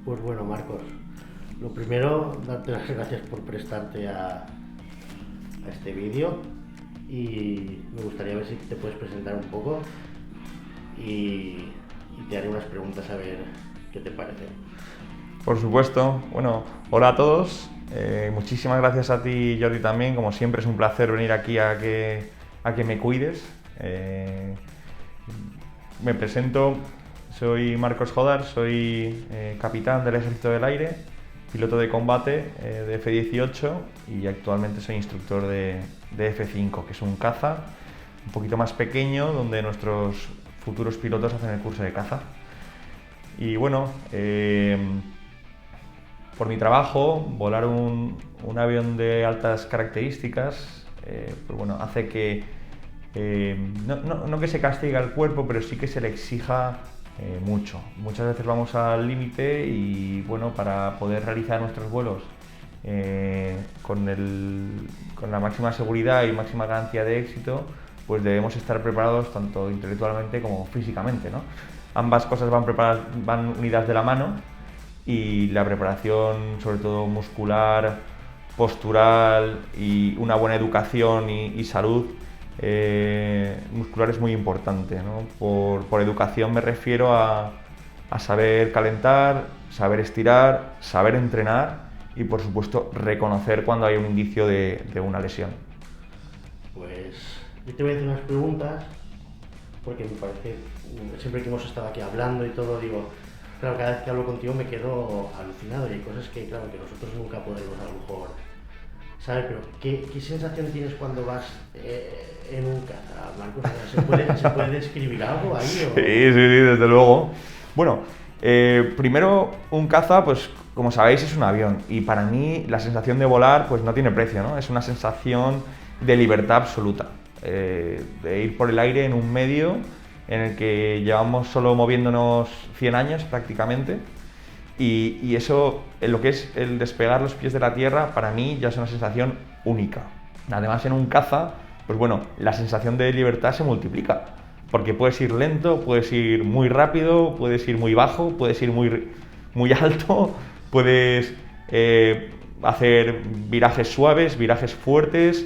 Pues bueno, Marcos, lo primero, darte las gracias por prestarte a este vídeo y me gustaría ver si te puedes presentar un poco y te haré unas preguntas a ver qué te parece. Por supuesto. Bueno, hola a todos. Muchísimas gracias a ti, Jordi, también. Como siempre es un placer venir aquí a que me cuides. Me presento, soy Marcos Jodar, soy capitán del Ejército del Aire, piloto de combate de F-18 y actualmente soy instructor de F-5, que es un caza un poquito más pequeño donde nuestros futuros pilotos hacen el curso de caza. Y bueno, por mi trabajo, volar un avión de altas características, pues bueno, hace que no que se castigue al cuerpo, pero sí que se le exija mucho. Muchas veces vamos al límite y bueno, para poder realizar nuestros vuelos con la máxima seguridad y máxima garantía de éxito, pues debemos estar preparados tanto intelectualmente como físicamente, ¿no? Ambas cosas van unidas de la mano y la preparación, sobre todo muscular, postural y una buena educación y salud muscular es muy importante, ¿no? Por educación me refiero a saber calentar, saber estirar, saber entrenar y por supuesto reconocer cuando hay un indicio de una lesión. Pues yo te voy a hacer unas preguntas porque me parece, siempre que hemos estado aquí hablando y todo, digo, claro, cada vez que hablo contigo me quedo alucinado y hay cosas que, claro, que nosotros nunca podemos a lo mejor saber, pero ¿qué sensación tienes cuando vas en un caza, Marcos? ¿Se puede describir algo ahí? Sí, sí, sí, desde luego. Bueno, primero un caza, pues como sabéis es un avión y para mí la sensación de volar pues no tiene precio, ¿no? Es una sensación de libertad absoluta, de ir por el aire en un medio en el que llevamos solo moviéndonos 100 años prácticamente y eso, en lo que es el despegar los pies de la tierra, para mí ya es una sensación única. Además en un caza, pues bueno, la sensación de libertad se multiplica, porque puedes ir lento, puedes ir muy rápido, puedes ir muy bajo, puedes ir muy alto, puedes hacer virajes suaves, virajes fuertes,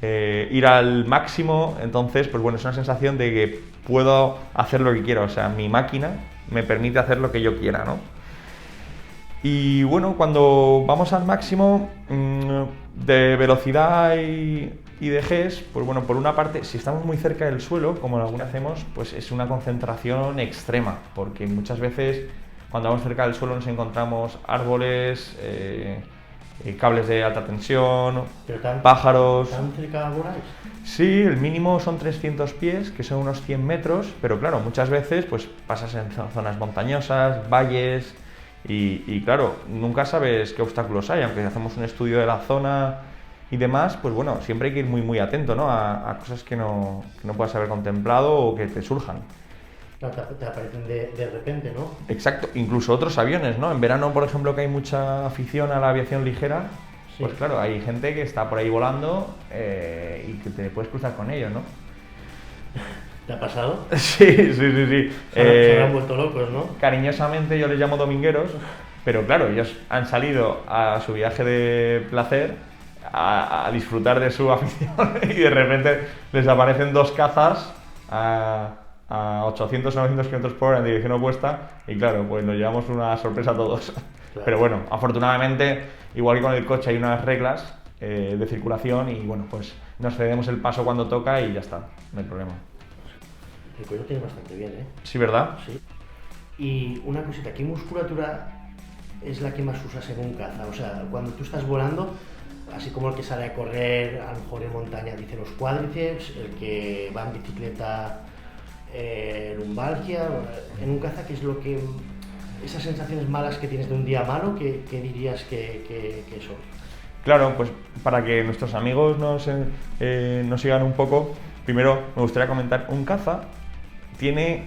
ir al máximo. Entonces, pues bueno, es una sensación de que puedo hacer lo que quiera, o sea, mi máquina me permite hacer lo que yo quiera, ¿no? Y bueno, cuando vamos al máximo de velocidad y de Gs, pues bueno, por una parte, si estamos muy cerca del suelo, como alguna hacemos, pues es una concentración extrema, porque muchas veces cuando vamos cerca del suelo nos encontramos árboles, cables de alta tensión, pájaros. ¿Tan cerca voláis? Sí, el mínimo son 300 pies, que son unos 100 metros, pero claro, muchas veces pues pasas en zonas montañosas, valles y claro, nunca sabes qué obstáculos hay, aunque hacemos un estudio de la zona y demás, pues bueno, siempre hay que ir muy atento, ¿no? a cosas que no puedas haber contemplado o que te surjan. Te aparecen de repente, ¿no? Exacto, incluso otros aviones, ¿no? En verano, por ejemplo, que hay mucha afición a la aviación ligera, sí. Pues claro, hay gente que está por ahí volando y que te puedes cruzar con ellos, ¿no? ¿Te ha pasado? Sí. Se han vuelto locos, ¿no? Cariñosamente yo les llamo domingueros, pero claro, ellos han salido a su viaje de placer a disfrutar de su afición y de repente les aparecen dos cazas a 800 o 900 km por hora en dirección opuesta y claro, pues nos llevamos una sorpresa a todos. Claro. Pero bueno, afortunadamente, igual que con el coche hay unas reglas de circulación y bueno, pues nos cedemos el paso cuando toca y ya está, no hay problema. El cuello tiene bastante bien, ¿eh? Sí, ¿verdad? Sí. Y una cosita, ¿qué musculatura es la que más usas en un caza? O sea, cuando tú estás volando, así como el que sale a correr, a lo mejor en montaña dice los cuádriceps, el que va en bicicleta, lumbalgia. En un caza, ¿qué es lo que... esas sensaciones malas que tienes de un día malo, ¿qué dirías que son? Claro, pues para que nuestros amigos nos sigan un poco, primero me gustaría comentar, un caza tiene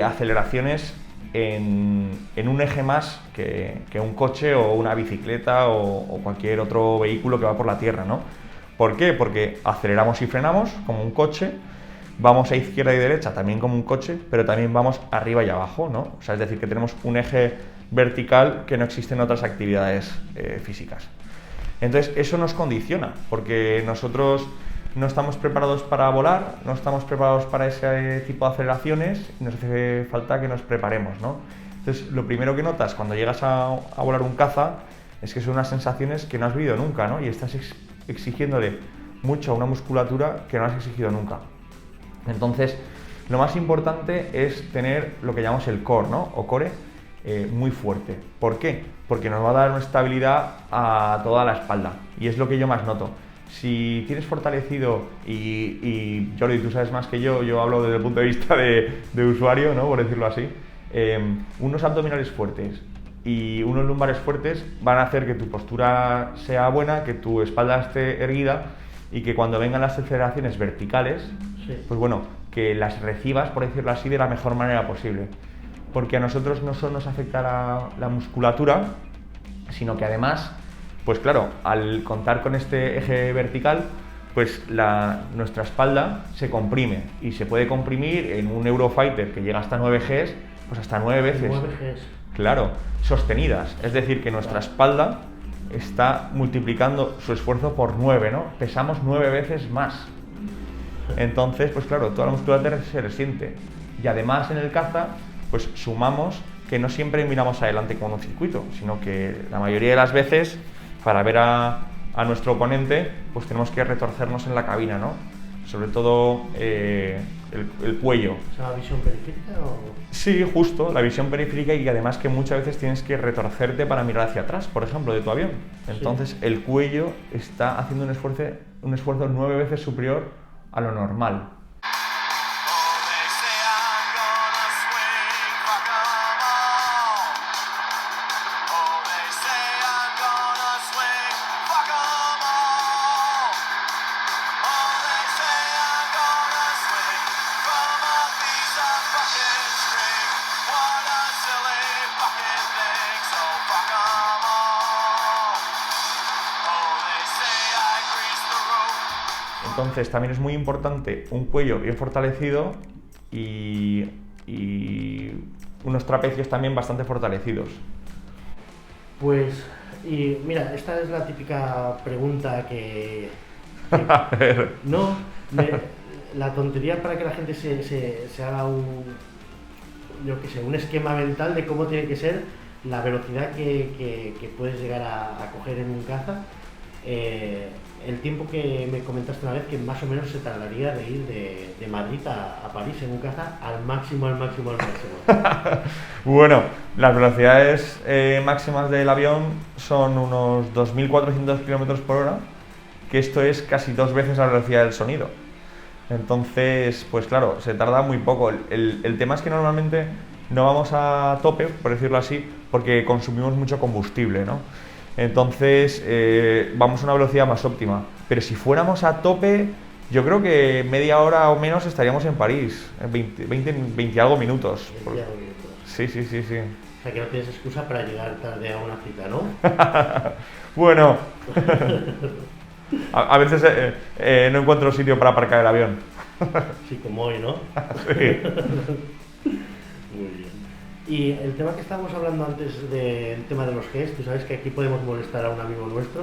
aceleraciones en un eje más que un coche o una bicicleta o cualquier otro vehículo que va por la tierra, ¿no? ¿Por qué? Porque aceleramos y frenamos como un coche, vamos a izquierda y derecha también como un coche, pero también vamos arriba y abajo, ¿no? O sea, es decir, que tenemos un eje vertical que no existe en otras actividades físicas. Entonces eso nos condiciona, porque nosotros no estamos preparados para volar, no estamos preparados para ese tipo de aceleraciones y nos hace falta que nos preparemos, ¿no? Entonces lo primero que notas cuando llegas a volar un caza es que son unas sensaciones que no has vivido nunca, ¿no? Y estás exigiéndole mucho a una musculatura que no has exigido nunca. Entonces lo más importante es tener lo que llamamos el core, ¿no? O core muy fuerte. ¿Por qué? Porque nos va a dar una estabilidad a toda la espalda y es lo que yo más noto. Si tienes fortalecido, y Jordi, tú sabes más que yo hablo desde el punto de vista de usuario, ¿no? Por decirlo así, unos abdominales fuertes y unos lumbares fuertes van a hacer que tu postura sea buena, que tu espalda esté erguida y que cuando vengan las aceleraciones verticales, sí, pues bueno, que las recibas, por decirlo así, de la mejor manera posible. Porque a nosotros no solo nos afecta la musculatura, sino que además, pues claro, al contar con este eje vertical, pues nuestra espalda se comprime y se puede comprimir en un Eurofighter que llega hasta 9 Gs, pues hasta 9 veces. 9 Gs. Claro, sostenidas. Es decir, que nuestra espalda está multiplicando su esfuerzo por 9, ¿no? Pesamos 9 veces más. Entonces, pues claro, toda la musculatura se resiente. Y además en el caza, pues sumamos que no siempre miramos adelante con un circuito, sino que la mayoría de las veces, para ver a nuestro oponente, pues tenemos que retorcernos en la cabina, ¿no? Sobre todo el cuello. ¿Es la visión periférica o...? Sí, justo, la visión periférica, y además que muchas veces tienes que retorcerte para mirar hacia atrás, por ejemplo, de tu avión. Entonces, sí, el cuello está haciendo un esfuerzo 9 veces superior a lo normal. Entonces también es muy importante un cuello bien fortalecido y unos trapecios también bastante fortalecidos. Pues, y mira, esta es la típica pregunta que no, la tontería para que la gente se haga un esquema mental de cómo tiene que ser la velocidad que puedes llegar a coger en un caza. El tiempo que me comentaste una vez que más o menos se tardaría de ir de Madrid a París en un caza al máximo. Bueno, las velocidades máximas del avión son unos 2.400 km por hora, que esto es casi 2 veces la velocidad del sonido. Entonces, pues claro, se tarda muy poco. El tema es que normalmente no vamos a tope, por decirlo así, porque consumimos mucho combustible, ¿no? Entonces vamos a una velocidad más óptima, pero si fuéramos a tope, yo creo que media hora o menos estaríamos en París, 20 y algo minutos. 20 y algo minutos. Sí. O sea que no tienes excusa para llegar tarde a una cita, ¿no? Bueno, a veces no encuentro sitio para aparcar el avión. Sí, como hoy, ¿no? Sí. Muy bien. Y el tema que estábamos hablando antes del tema de los Gs, tú sabes que aquí podemos molestar a un amigo nuestro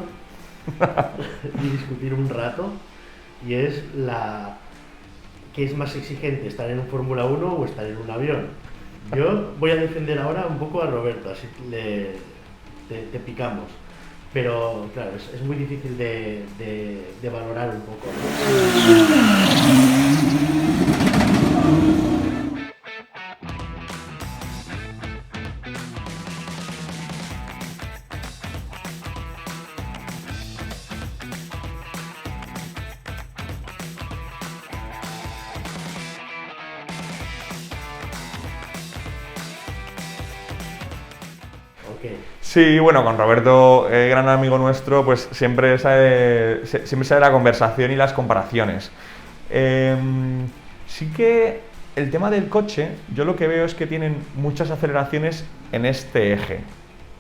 y discutir un rato, y es ¿qué es más exigente, estar en un Fórmula 1 o estar en un avión? Yo voy a defender ahora un poco a Roberto, así te picamos. Pero claro, es muy difícil de valorar un poco, ¿no? Sí, bueno, con Roberto, gran amigo nuestro, pues siempre sale la conversación y las comparaciones. Sí que el tema del coche, yo lo que veo es que tienen muchas aceleraciones en este eje.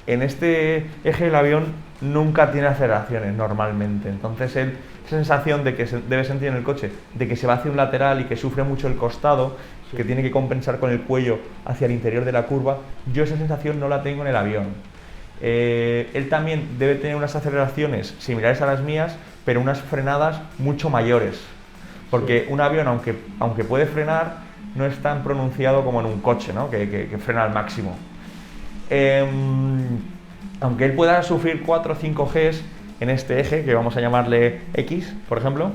En este eje del avión nunca tiene aceleraciones normalmente. Entonces esa sensación de que debe sentir en el coche, de que se va hacia un lateral y que sufre mucho el costado, que tiene que compensar con el cuello hacia el interior de la curva, yo esa sensación no la tengo en el avión. Él también debe tener unas aceleraciones similares a las mías, pero unas frenadas mucho mayores, porque un avión, aunque puede frenar, no es tan pronunciado como en un coche, ¿no? que frena al máximo. Aunque él pueda sufrir 4 o 5 Gs en este eje, que vamos a llamarle X, por ejemplo,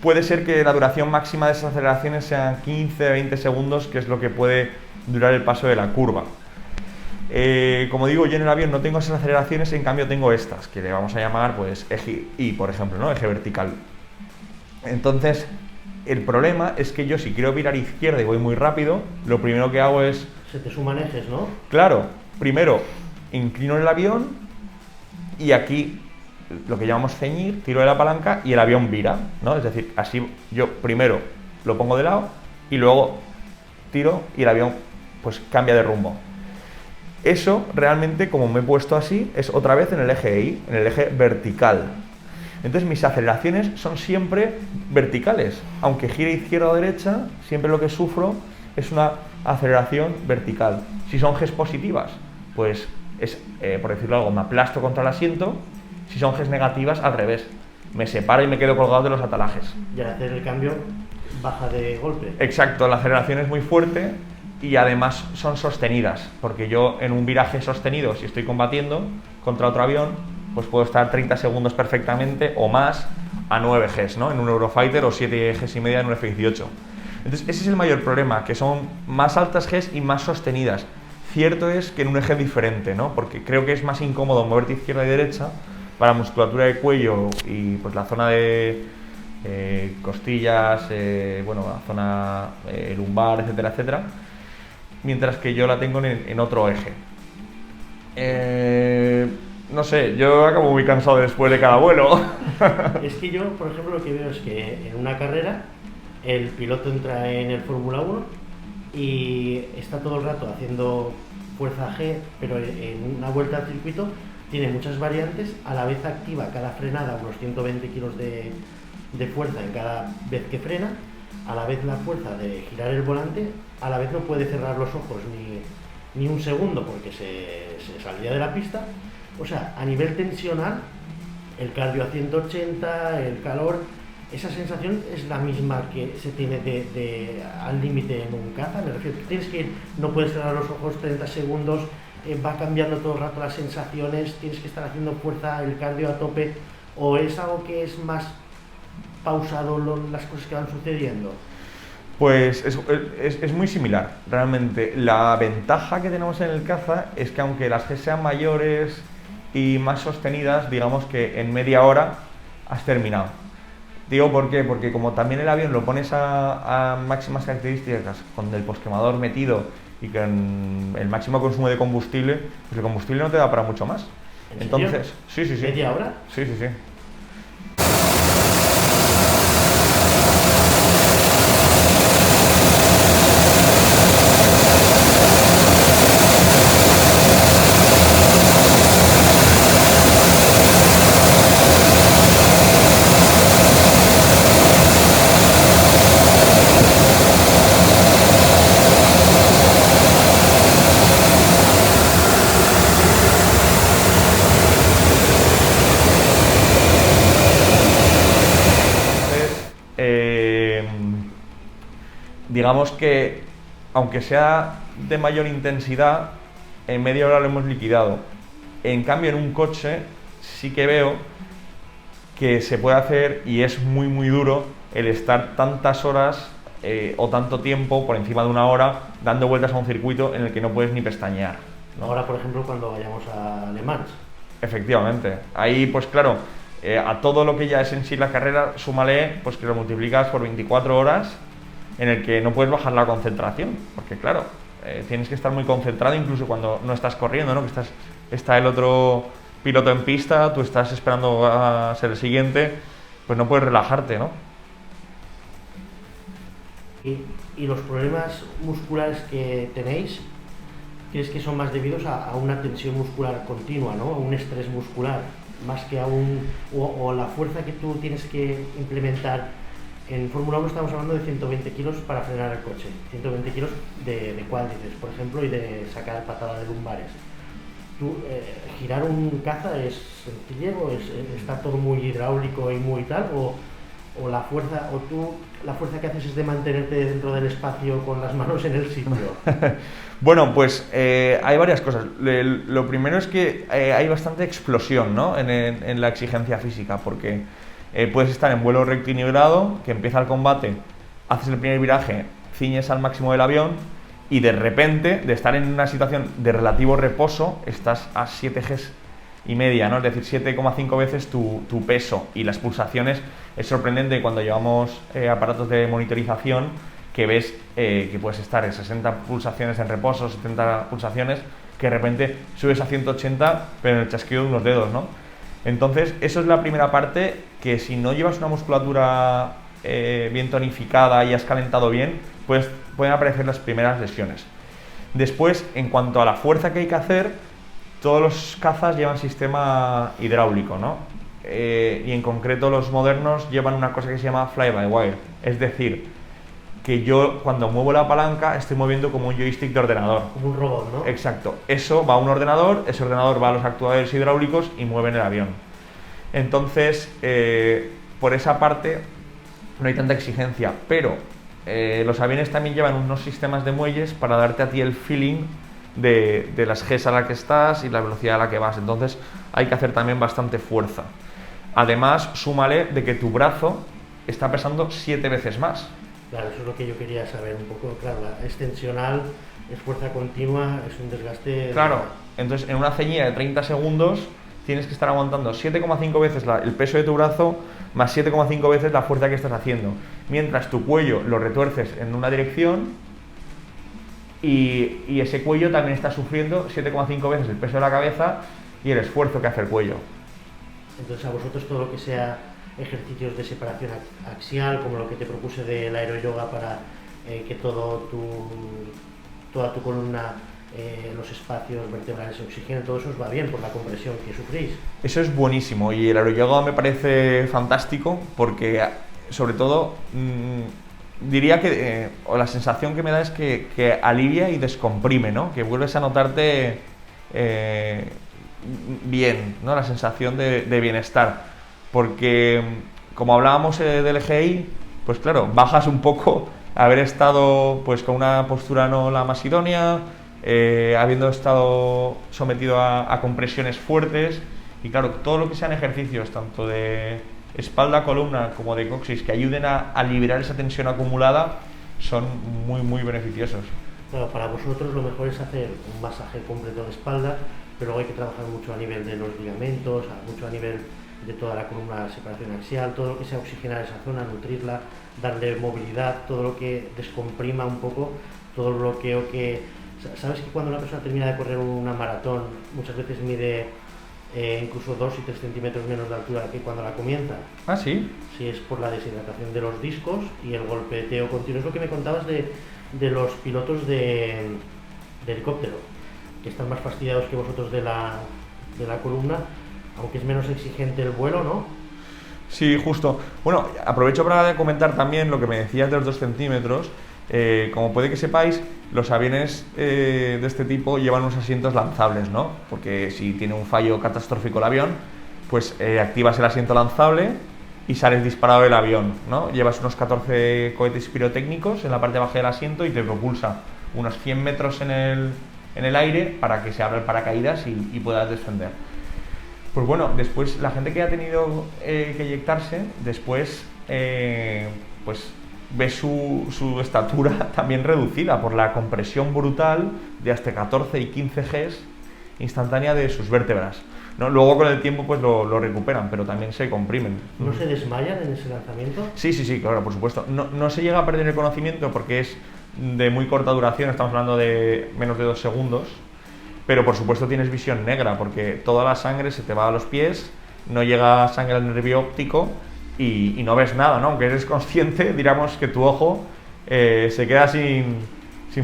puede ser que la duración máxima de esas aceleraciones sean 15-20 segundos, que es lo que puede durar el paso de la curva. Como digo, yo en el avión no tengo esas aceleraciones, en cambio tengo estas, que le vamos a llamar pues eje Y, por ejemplo, ¿no? Eje vertical. Entonces, el problema es que yo, si quiero virar izquierda y voy muy rápido, lo primero que hago es... Se te suman ejes, ¿no? Claro, primero inclino el avión y aquí lo que llamamos ceñir, tiro de la palanca y el avión vira, ¿no? Es decir, así yo primero lo pongo de lado y luego tiro y el avión pues cambia de rumbo. Eso realmente, como me he puesto así, es otra vez en el eje Y, en el eje vertical. Entonces mis aceleraciones son siempre verticales. Aunque gire izquierda o derecha, siempre lo que sufro es una aceleración vertical. Si son Gs positivas, pues es, por decirlo algo, me aplasto contra el asiento. Si son Gs negativas, al revés. Me separo y me quedo colgado de los atalajes. Y al hacer el cambio, baja de golpe. Exacto, la aceleración es muy fuerte y además son sostenidas. Porque yo en un viraje sostenido, si estoy combatiendo contra otro avión, pues puedo estar 30 segundos perfectamente o más a 9 Gs, ¿no? En un Eurofighter o 7 Gs y media en un F-18. Entonces ese es el mayor problema, que son más altas Gs y más sostenidas. Cierto es que en un eje diferente, ¿no? Porque creo que es más incómodo moverte izquierda y derecha para musculatura de cuello y pues la zona de costillas, bueno, la zona lumbar, etcétera, etcétera, mientras que yo la tengo en otro eje. No sé, yo acabo muy cansado después de cada vuelo. Es que yo, por ejemplo, lo que veo es que en una carrera el piloto entra en el Fórmula 1 y está todo el rato haciendo fuerza G, pero en una vuelta al circuito tiene muchas variantes, a la vez activa cada frenada unos 120 kilos de fuerza en cada vez que frena, a la vez la fuerza de girar el volante, a la vez no puede cerrar los ojos ni un segundo porque se saldría de la pista. O sea, a nivel tensional, el cardio a 180, el calor, esa sensación es la misma que se tiene al límite en un caza. Me refiero, tienes que ir, no puedes cerrar los ojos 30 segundos, va cambiando todo el rato las sensaciones, tienes que estar haciendo fuerza, el cardio a tope, o es algo que es más pausado las cosas que van sucediendo. Pues es muy similar, realmente. La ventaja que tenemos en el caza es que aunque las G sean mayores y más sostenidas, digamos que en media hora has terminado. Digo, ¿por qué? Porque como también el avión lo pones a máximas características con el posquemador metido y con el máximo consumo de combustible, pues el combustible no te da para mucho más. Entonces, sí. ¿Media hora? Sí. Digamos que, aunque sea de mayor intensidad, en media hora lo hemos liquidado. En cambio, en un coche sí que veo que se puede hacer, y es muy duro, el estar tantas horas o tanto tiempo, por encima de una hora, dando vueltas a un circuito en el que no puedes ni pestañear, ¿no? Ahora, por ejemplo, cuando vayamos a Le Mans. Efectivamente. Ahí, pues claro, a todo lo que ya es en sí la carrera, súmale pues que lo multiplicas por 24 horas en el que no puedes bajar la concentración, porque claro, tienes que estar muy concentrado incluso cuando no estás corriendo, ¿no? Que está el otro piloto en pista, tú estás esperando a ser el siguiente, pues no puedes relajarte, ¿no? Y los problemas musculares que tenéis, crees que son más debidos a una tensión muscular continua, ¿no? A un estrés muscular, más que a o la fuerza que tú tienes que implementar. En Fórmula 1 estamos hablando de 120 kilos para frenar el coche, 120 kilos de cuádriceps, por ejemplo, y de sacar patada de lumbares. ¿Girar un caza es sencillo, está todo muy hidráulico y muy tal, o la fuerza, la fuerza que haces es de mantenerte dentro del espacio con las manos en el sitio? Bueno, pues hay varias cosas. Lo primero es que hay bastante explosión, ¿no? en la exigencia física, porque puedes estar en vuelo recto y nivelado, que empieza el combate, haces el primer viraje, ciñes al máximo del avión y de repente, de estar en una situación de relativo reposo, estás a 7 Gs y media, ¿no? Es decir, 7,5 veces tu peso, y las pulsaciones es sorprendente cuando llevamos aparatos de monitorización, que ves que puedes estar en 60 pulsaciones en reposo, 70 pulsaciones, que de repente subes a 180 pero en el chasquido de unos dedos, ¿no? Entonces, eso es la primera parte, que si no llevas una musculatura bien tonificada y has calentado bien, pues pueden aparecer las primeras lesiones. Después, en cuanto a la fuerza que hay que hacer, todos los cazas llevan sistema hidráulico, ¿no? Y en concreto los modernos llevan una cosa que se llama fly-by-wire, es decir, que yo cuando muevo la palanca estoy moviendo como un joystick de ordenador. Como un robot, ¿no? Exacto. Eso va a un ordenador, ese ordenador va a los actuadores hidráulicos y mueven el avión. Entonces, por esa parte no hay tanta exigencia, pero los aviones también llevan unos sistemas de muelles para darte a ti el feeling de las Gs a la que estás y la velocidad a la que vas. Entonces hay que hacer también bastante fuerza. Además, súmale de que tu brazo está pesando 7 veces más. Claro, eso es lo que yo quería saber un poco. Claro, es tensional, es fuerza continua, es un desgaste. Claro, entonces en una ceñida de 30 segundos tienes que estar aguantando 7,5 veces el peso de tu brazo más 7,5 veces la fuerza que estás haciendo, mientras tu cuello lo retuerces en una dirección y ese cuello también está sufriendo 7,5 veces el peso de la cabeza y el esfuerzo que hace el cuello. Entonces a vosotros todo lo que sea ejercicios de separación axial, como lo que te propuse del aeroyoga para que toda tu columna, los espacios vertebrales se oxigenen, todo eso os va bien por la compresión que sufrís. Eso es buenísimo, y el aeroyoga me parece fantástico porque, sobre todo, diría que o la sensación que me da es que alivia y descomprime, ¿no? Que vuelves a notarte bien, ¿no? La sensación de bienestar. Porque, como hablábamos del EGI, pues claro, bajas un poco, haber estado pues con una postura no la más idónea, habiendo estado sometido a compresiones fuertes, y claro, todo lo que sean ejercicios, tanto de espalda, columna, como de coxis, que ayuden a liberar esa tensión acumulada, son muy, muy beneficiosos. Claro, para vosotros lo mejor es hacer un masaje completo de espalda, pero luego hay que trabajar mucho a nivel de los ligamentos, mucho a nivel de toda la columna, separación axial, todo lo que sea oxigenar esa zona, nutrirla, darle movilidad, todo lo que descomprima un poco, todo el bloqueo que... ¿Sabes que cuando una persona termina de correr una maratón, muchas veces mide incluso 2 y 3 centímetros menos de altura que cuando la comienza? ¿Ah, sí? Sí, es por la deshidratación de los discos y el golpeteo continuo. Es lo que me contabas de los pilotos de helicóptero, que están más fastidiados que vosotros de la columna, aunque es menos exigente el vuelo, ¿no? Sí, justo. Bueno, aprovecho para comentar también lo que me decías de los 2 centímetros. Como puede que sepáis, los aviones de este tipo llevan unos asientos lanzables, ¿no? Porque si tiene un fallo catastrófico el avión, pues activas el asiento lanzable y sales disparado del avión, ¿no? Llevas unos 14 cohetes pirotécnicos en la parte baja del asiento y te propulsa unos 100 metros en el aire para que se abra el paracaídas y puedas descender. Pues bueno, después la gente que ha tenido que eyectarse, después pues ve su estatura también reducida por la compresión brutal de hasta 14 y 15 Gs instantánea de sus vértebras, ¿no? Luego con el tiempo pues lo recuperan, pero también se comprimen. ¿No se desmayan en ese lanzamiento? Sí, claro, por supuesto. No se llega a perder el conocimiento porque es de muy corta duración, estamos hablando de menos de 2 segundos, pero por supuesto tienes visión negra porque toda la sangre se te va a los pies, no llega sangre al nervio óptico y no ves nada, ¿no? Aunque eres consciente, diríamos que tu ojo se queda sin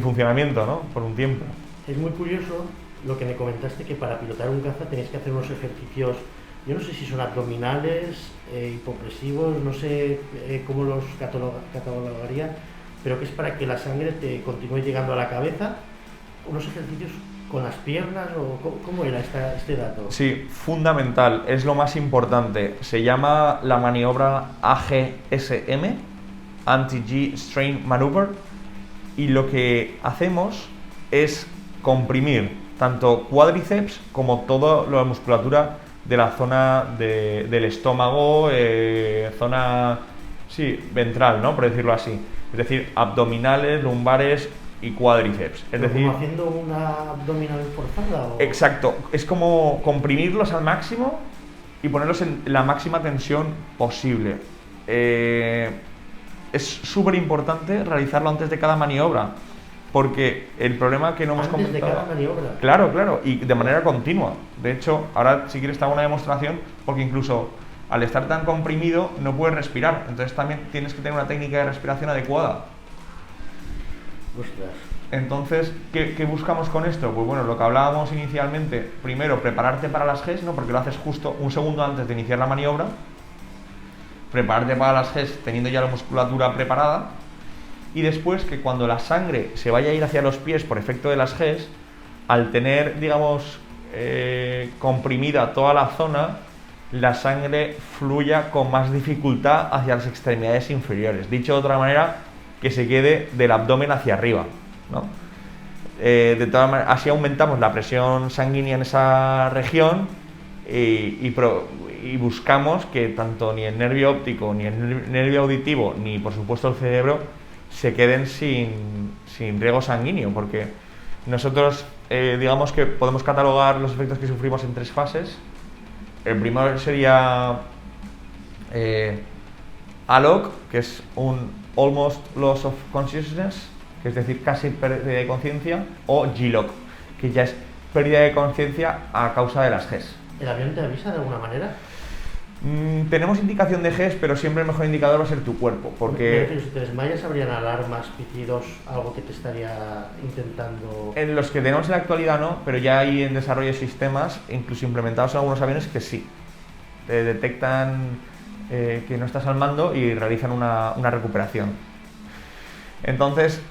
funcionamiento, ¿no? Por un tiempo. es muy curioso lo que me comentaste, que para pilotar un caza tenéis que hacer unos ejercicios, yo no sé si son abdominales, hipopresivos, no sé cómo los catalogaría, pero que es para que la sangre te continúe llegando a la cabeza, unos ejercicios con las piernas, o ¿cómo era este dato? Sí, fundamental, es lo más importante. Se llama la maniobra AGSM, Anti-G Strain Maneuver, y lo que hacemos es comprimir tanto cuádriceps como toda la musculatura de la zona del estómago, zona, sí, ventral, ¿no? Por decirlo así. Es decir, abdominales, lumbares y cuádriceps. Es decir, ¿como haciendo una abdominal forzada? ¿O? Exacto, es como comprimirlos al máximo y ponerlos en la máxima tensión posible. Es súper importante realizarlo antes de cada maniobra, porque el problema que no hemos comentado... ¿Antes de cada maniobra? Claro, claro, y de manera continua. De hecho, ahora si quieres te hago una demostración, porque incluso al estar tan comprimido no puedes respirar, entonces también tienes que tener una técnica de respiración adecuada. Ostras. Entonces, ¿qué buscamos con esto? Pues bueno, lo que hablábamos inicialmente, primero prepararte para las GES, ¿no? Porque lo haces justo un segundo antes de iniciar la maniobra. Prepararte para las GES teniendo ya la musculatura preparada, y después que cuando la sangre se vaya a ir hacia los pies por efecto de las GES, al tener, digamos, comprimida toda la zona, la sangre fluya con más dificultad hacia las extremidades inferiores. Dicho de otra manera, que se quede del abdomen hacia arriba, ¿no? De todas maneras, así aumentamos la presión sanguínea en esa región y buscamos que tanto ni el nervio óptico, ni el nervio auditivo, ni por supuesto el cerebro se queden sin riego sanguíneo, porque nosotros digamos que podemos catalogar los efectos que sufrimos en 3 fases. El primero sería ALOC, que es un Almost Loss of Consciousness, que es decir, casi pérdida de conciencia, o GLOC, que ya es pérdida de conciencia a causa de las GES. ¿El avión te avisa de alguna manera? Tenemos indicación de GES, pero siempre el mejor indicador va a ser tu cuerpo, porque... Pero si te desmayas, ¿habrían alarmas, pitidos, algo que te estaría intentando...? En los que tenemos en la actualidad no, pero ya hay en desarrollo sistemas, incluso implementados en algunos aviones, que sí. Te detectan que no estás al mando y realizan una recuperación. Entonces,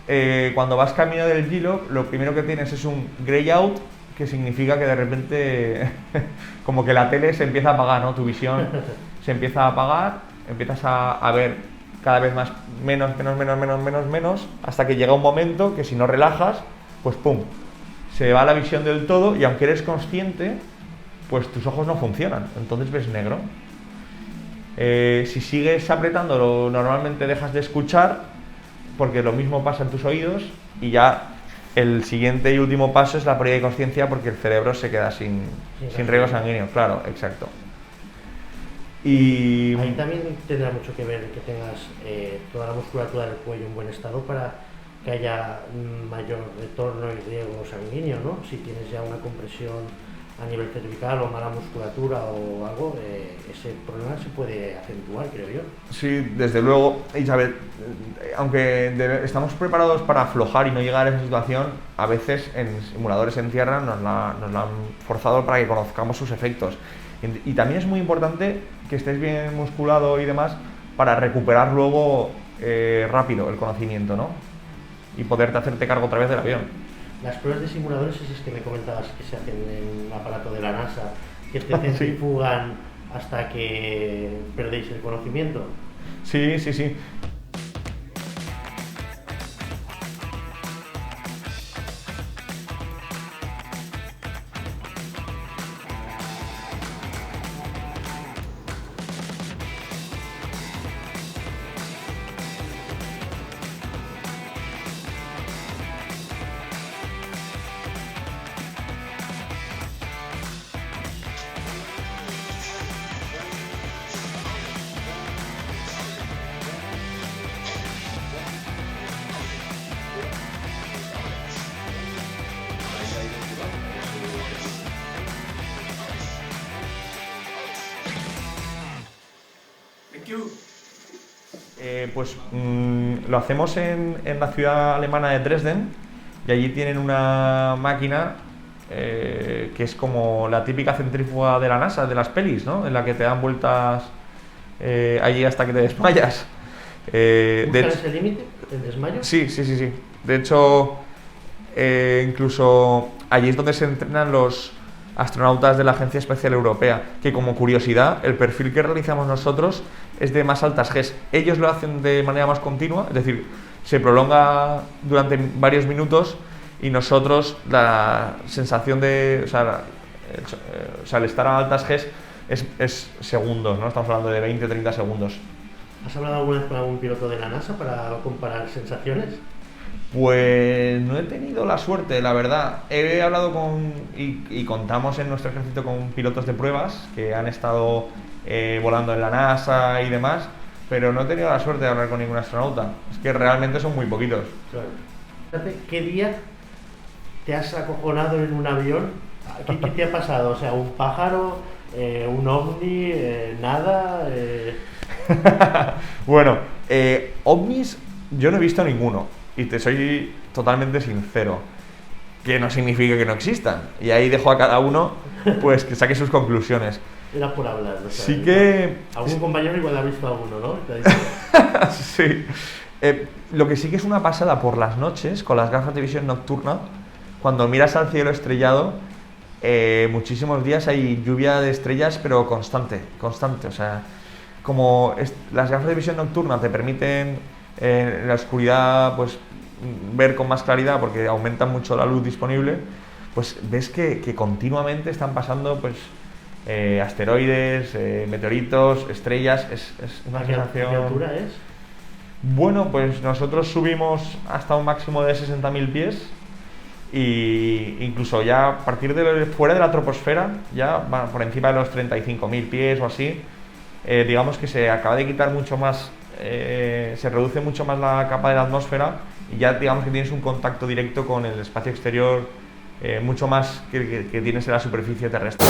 cuando vas camino del GLOC, lo primero que tienes es un grey out, que significa que de repente como que la tele se empieza a apagar, ¿no? Tu visión se empieza a apagar, empiezas a ver cada vez más menos, hasta que llega un momento que si no relajas, pues pum, se va la visión del todo, y aunque eres consciente, pues tus ojos no funcionan, entonces ves negro. Si sigues apretándolo, normalmente dejas de escuchar, porque lo mismo pasa en tus oídos, y ya el siguiente y último paso es la pérdida de conciencia, porque el cerebro se queda sin riego sanguíneo, claro, exacto. Y ahí también tendrá mucho que ver que tengas toda la musculatura del cuello en buen estado para que haya mayor retorno y riego sanguíneo, ¿no? Si tienes ya una compresión a nivel cervical o mala musculatura o algo, ese problema se puede acentuar, creo yo. Sí, desde luego, Isabel, aunque estamos preparados para aflojar y no llegar a esa situación, a veces en simuladores en tierra nos la han forzado para que conozcamos sus efectos. Y también es muy importante que estés bien musculado y demás para recuperar luego rápido el conocimiento, ¿no? Y poderte hacerte cargo otra vez del avión. Las pruebas de simuladores, esas que me comentabas que se hacen en un aparato de la NASA, que te centrifugan hasta que perdéis el conocimiento. Sí, sí, sí. Lo hacemos en la ciudad alemana de Dresden, y allí tienen una máquina que es como la típica centrífuga de la NASA, de las pelis, ¿no? En la que te dan vueltas allí hasta que te desmayas. ¿Buscan ese límite, el desmayo? Sí. De hecho, incluso allí es donde se entrenan los astronautas de la Agencia Espacial Europea, que como curiosidad, el perfil que realizamos nosotros es de más altas Gs. Ellos lo hacen de manera más continua, es decir, se prolonga durante varios minutos, y nosotros la sensación de, o sea, el estar a altas Gs es segundos, ¿no? Estamos hablando de 20-30 segundos. ¿Has hablado alguna vez con algún piloto de la NASA para comparar sensaciones? Pues no he tenido la suerte, la verdad. He hablado y contamos en nuestro ejército con pilotos de pruebas que han estado volando en la NASA y demás, pero no he tenido la suerte de hablar con ningún astronauta. Es que realmente son muy poquitos. Claro. ¿Qué día te has acojonado en un avión? ¿Qué te ha pasado? O sea, ¿un pájaro? ¿Un ovni? ¿Nada? Bueno, ovnis yo no he visto ninguno, y te soy totalmente sincero, que no significa que no existan, y ahí dejo a cada uno pues que saque sus conclusiones. Era por hablar, ¿no? Sí que... Algún compañero igual ha visto a alguno, ¿no? Sí. Lo que sí que es una pasada por las noches, con las gafas de visión nocturna, cuando miras al cielo estrellado, muchísimos días hay lluvia de estrellas, pero constante, o sea, como las gafas de visión nocturna te permiten en la oscuridad pues ver con más claridad porque aumentan mucho la luz disponible, pues ves que continuamente están pasando pues asteroides, meteoritos, estrellas. Es una sensación... ¿Qué altura es? Bueno, pues nosotros subimos hasta un máximo de 60.000 pies, y incluso ya a partir de fuera de la troposfera, ya por encima de los 35.000 pies o así, digamos que se acaba de quitar mucho más, se reduce mucho más la capa de la atmósfera, y ya digamos que tienes un contacto directo con el espacio exterior, mucho más que tienes en la superficie terrestre.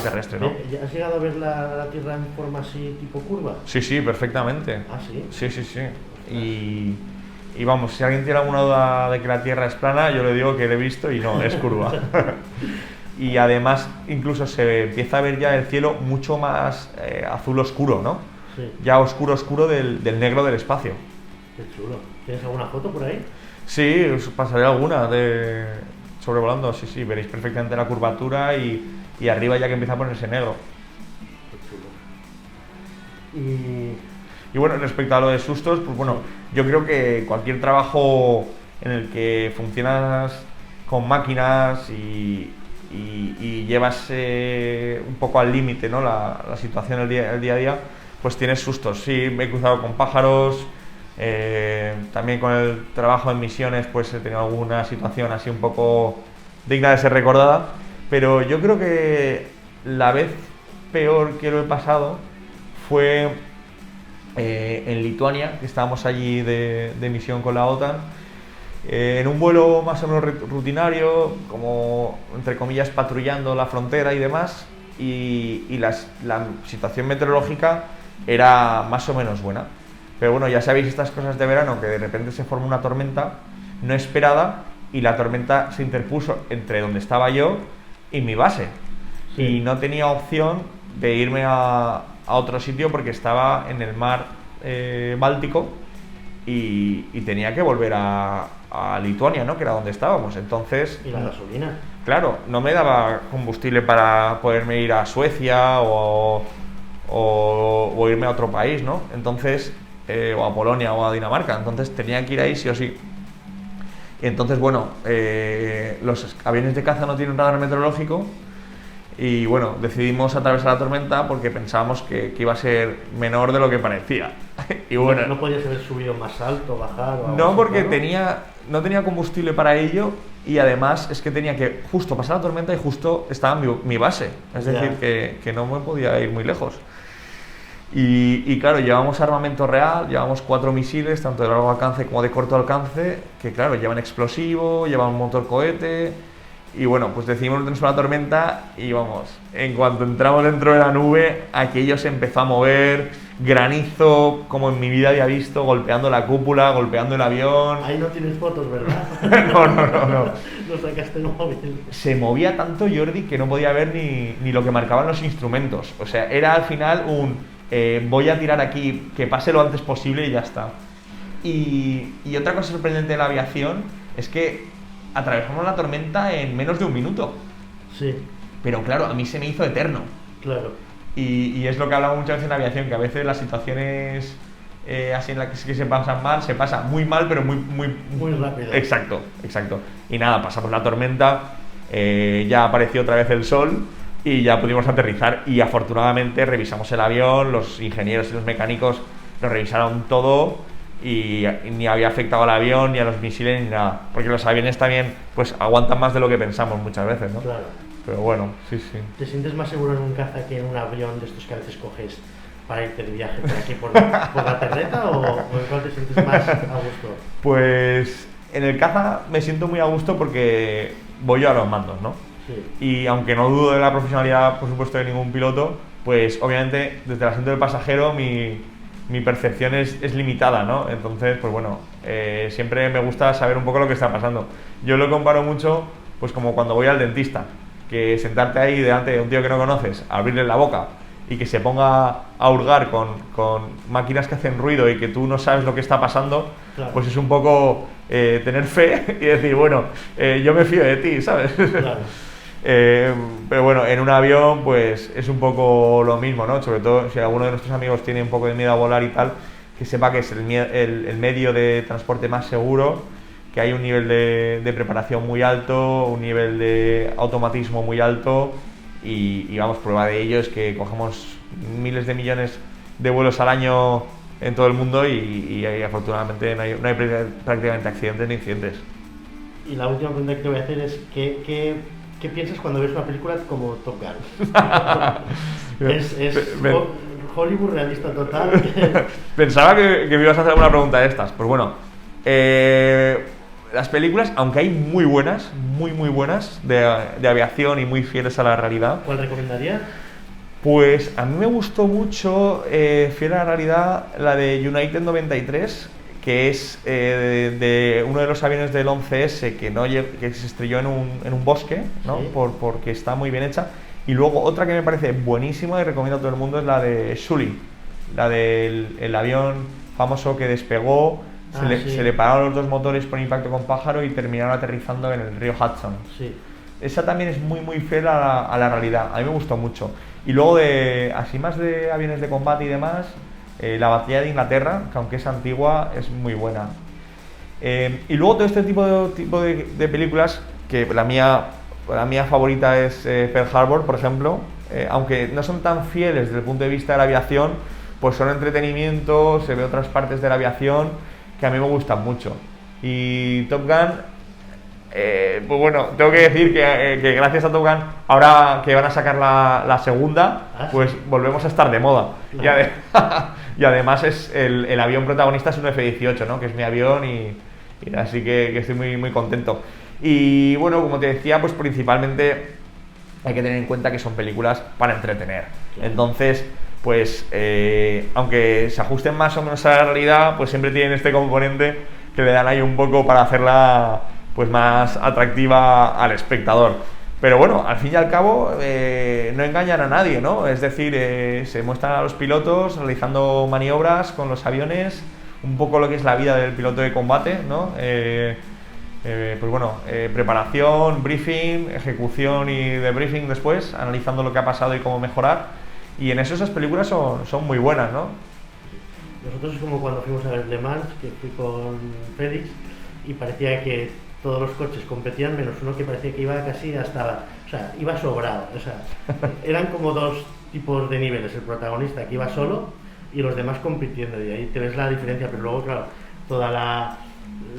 Terrestre, ¿no? ¿Has llegado a ver la Tierra en forma así, tipo curva? Sí, perfectamente. ¿Ah, sí? Sí. Y vamos, si alguien tiene alguna duda de que la Tierra es plana, yo le digo que lo he visto y no, es curva. Y además, incluso se empieza a ver ya el cielo mucho más azul oscuro, ¿no? Sí. Ya oscuro del negro del espacio. Qué chulo. ¿Tienes alguna foto por ahí? Sí, os pasaré alguna de sobrevolando, sí, veréis perfectamente la curvatura y arriba ya que empieza a ponerse negro. Qué chulo. Y bueno, respecto a lo de sustos, pues bueno, yo creo que cualquier trabajo en el que funcionas con máquinas y llevas un poco al límite, ¿no? la situación el día a día, pues tienes sustos. Sí, me he cruzado con pájaros, también con el trabajo en misiones, pues he tenido alguna situación así un poco digna de ser recordada, pero yo creo que la vez peor que lo he pasado fue en Lituania, que estábamos allí de misión con la OTAN, en un vuelo más o menos rutinario, como entre comillas patrullando la frontera y demás, y la situación meteorológica era más o menos buena. Pero bueno, ya sabéis estas cosas de verano, que de repente se forma una tormenta no esperada, y la tormenta se interpuso entre donde estaba yo y mi base. Sí. Y no tenía opción de irme a otro sitio porque estaba en el mar Báltico, y tenía que volver a Lituania, ¿no? Que era donde estábamos. Entonces... ¿Y la gasolina? Claro, no me daba combustible para poderme ir a Suecia o irme a otro país, ¿no? Entonces, o a Polonia o a Dinamarca. Entonces tenía que ir ahí sí o sí. Y entonces, bueno, los aviones de caza no tienen radar meteorológico, y bueno, decidimos atravesar la tormenta porque pensábamos que iba a ser menor de lo que parecía. Y bueno, ¿No podías haber subido más alto, bajar? O no, porque no tenía combustible para ello, y además es que tenía que justo pasar la tormenta y justo estaba mi base. Es decir, que no me podía ir muy lejos. Y claro, llevamos armamento real, llevamos 4 misiles, tanto de largo alcance como de corto alcance, que claro, llevan explosivo, llevan un motor cohete, Y bueno, pues decidimos meternos en la tormenta y vamos, en cuanto entramos dentro de la nube, aquello se empezó a mover, granizo como en mi vida había visto, golpeando la cúpula, golpeando el avión. Ahí no tienes fotos, ¿verdad? No. Lo sacaste en móvil. Se movía tanto, Jordi, que no podía ver ni lo que marcaban los instrumentos. O sea, era al final voy a tirar aquí, que pase lo antes posible y ya está. Y otra cosa sorprendente de la aviación es que atravesamos la tormenta en menos de un minuto. Sí. Pero claro, a mí se me hizo eterno. Claro. Y es lo que hablamos muchas veces en aviación, que a veces las situaciones así en las que se pasan mal, se pasa muy mal, pero muy rápido. Exacto. Y nada, pasamos la tormenta, ya apareció otra vez el sol y ya pudimos aterrizar. Y afortunadamente revisamos el avión, los ingenieros y los mecánicos lo revisaron todo y ni había afectado al avión, ni a los misiles, ni nada. Porque los aviones también pues aguantan más de lo que pensamos muchas veces, ¿no? Claro. Pero bueno, sí. ¿Te sientes más seguro en un caza que en un avión de estos que a veces coges para irte de viaje por aquí, por la terreta, o en cuál te sientes más a gusto? Pues en el caza me siento muy a gusto porque voy yo a los mandos, ¿no? Sí. Y aunque no dudo de la profesionalidad, por supuesto, de ningún piloto, pues obviamente desde el asiento del pasajero mi percepción es limitada, ¿no? Entonces, pues bueno, siempre me gusta saber un poco lo que está pasando. Yo lo comparo mucho, pues como cuando voy al dentista, que sentarte ahí delante de un tío que no conoces, abrirle la boca y que se ponga a hurgar con máquinas que hacen ruido y que tú no sabes lo que está pasando, claro. Pues es un poco tener fe y decir, bueno, yo me fío de ti, ¿sabes? Claro. Pero bueno, en un avión pues es un poco lo mismo, ¿no? Sobre todo si alguno de nuestros amigos tiene un poco de miedo a volar y tal, que sepa que es el medio de transporte más seguro, que hay un nivel de preparación muy alto, un nivel de automatismo muy alto y vamos, prueba de ello es que cogemos miles de millones de vuelos al año en todo el mundo y afortunadamente no hay prácticamente accidentes ni incidentes. Y la última pregunta que te voy a hacer es ¿qué piensas cuando ves una película como Top Gun? es Hollywood realista total. Pensaba que me ibas a hacer alguna pregunta de estas. Pues bueno, las películas, aunque hay muy buenas, muy buenas de aviación y muy fieles a la realidad. ¿Cuál recomendarías? Pues a mí me gustó mucho, fiel a la realidad, la de United 93, que es de uno de los aviones del 11S que se estrelló en un bosque, ¿no? Sí. Porque está muy bien hecha. Y luego otra que me parece buenísima y recomiendo a todo el mundo es la de Sully, la del avión famoso que despegó, se le pararon los dos motores por impacto con pájaro y terminaron aterrizando en el río Hudson. Sí. Esa también es muy fiel a la realidad, a mí me gustó mucho. Y luego así más de aviones de combate y demás, la batalla de Inglaterra, que aunque es antigua, es muy buena. Y luego todo este tipo de películas, que la mía favorita es Pearl Harbor, por ejemplo, aunque no son tan fieles desde el punto de vista de la aviación, pues son entretenimiento, se ve otras partes de la aviación que a mí me gustan mucho. Y Top Gun, pues bueno, tengo que decir que gracias a Top Gun, ahora que van a sacar la segunda, pues volvemos a estar de moda. Claro. Y además el avión protagonista es un F-18, ¿no? Que es mi avión y así que estoy muy contento. Y bueno, como te decía, pues principalmente hay que tener en cuenta que son películas para entretener. Entonces, pues aunque se ajusten más o menos a la realidad, pues siempre tienen este componente que le dan ahí un poco para hacerla pues más atractiva al espectador. Pero bueno, al fin y al cabo no engañan a nadie, ¿no? Es decir, se muestran a los pilotos realizando maniobras con los aviones, un poco lo que es la vida del piloto de combate, ¿no? Pues bueno, preparación, briefing, ejecución y debriefing después, analizando lo que ha pasado y cómo mejorar. Y en eso esas películas son muy buenas, ¿no? Nosotros es como cuando fuimos a ver Le Mans, que fui con Félix, y parecía que todos los coches competían, menos uno que parecía que iba casi hasta... O sea, iba sobrado. O sea, eran como dos tipos de niveles. El protagonista que iba solo y los demás compitiendo. Y ahí te ves la diferencia, pero luego, claro,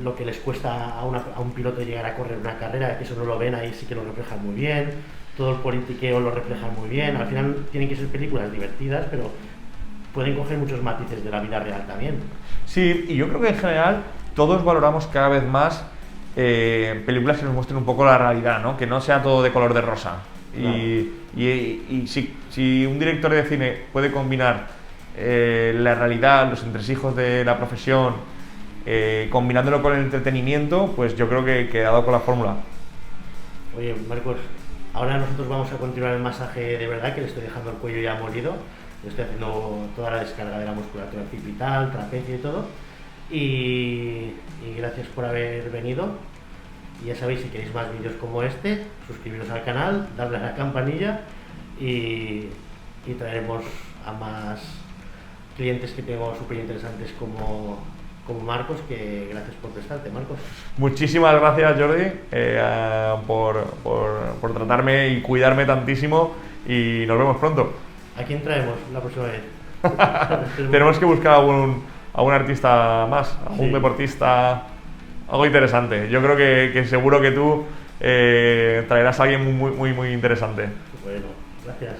lo que les cuesta a un piloto llegar a correr una carrera, que eso no lo ven, ahí sí que lo reflejan muy bien. Todo el politiqueo lo reflejan muy bien. Al final tienen que ser películas divertidas, pero pueden coger muchos matices de la vida real también. Sí, y yo creo que en general todos valoramos cada vez más películas que nos muestren un poco la realidad, ¿no? Que no sea todo de color de rosa. Claro. Y si un director de cine puede combinar la realidad, los entresijos de la profesión, combinándolo con el entretenimiento, pues yo creo que ha dado con la fórmula. Oye, Marcos, ahora nosotros vamos a continuar el masaje de verdad, que le estoy dejando el cuello ya molido. Le estoy haciendo toda la descarga de la musculatura occipital, trapecio y todo. Y gracias por haber venido. Y ya sabéis, si queréis más vídeos como este, suscribiros al canal, darle a la campanilla y traeremos a más clientes que tengo súper interesantes como Marcos, que gracias por prestarte, Marcos. Muchísimas gracias, Jordi, por tratarme y cuidarme tantísimo, y nos vemos pronto. ¿A quién traemos la próxima vez? Tenemos que buscar algún artista más, algún deportista, algo interesante. Yo creo que seguro que tú traerás a alguien muy interesante. Bueno, gracias.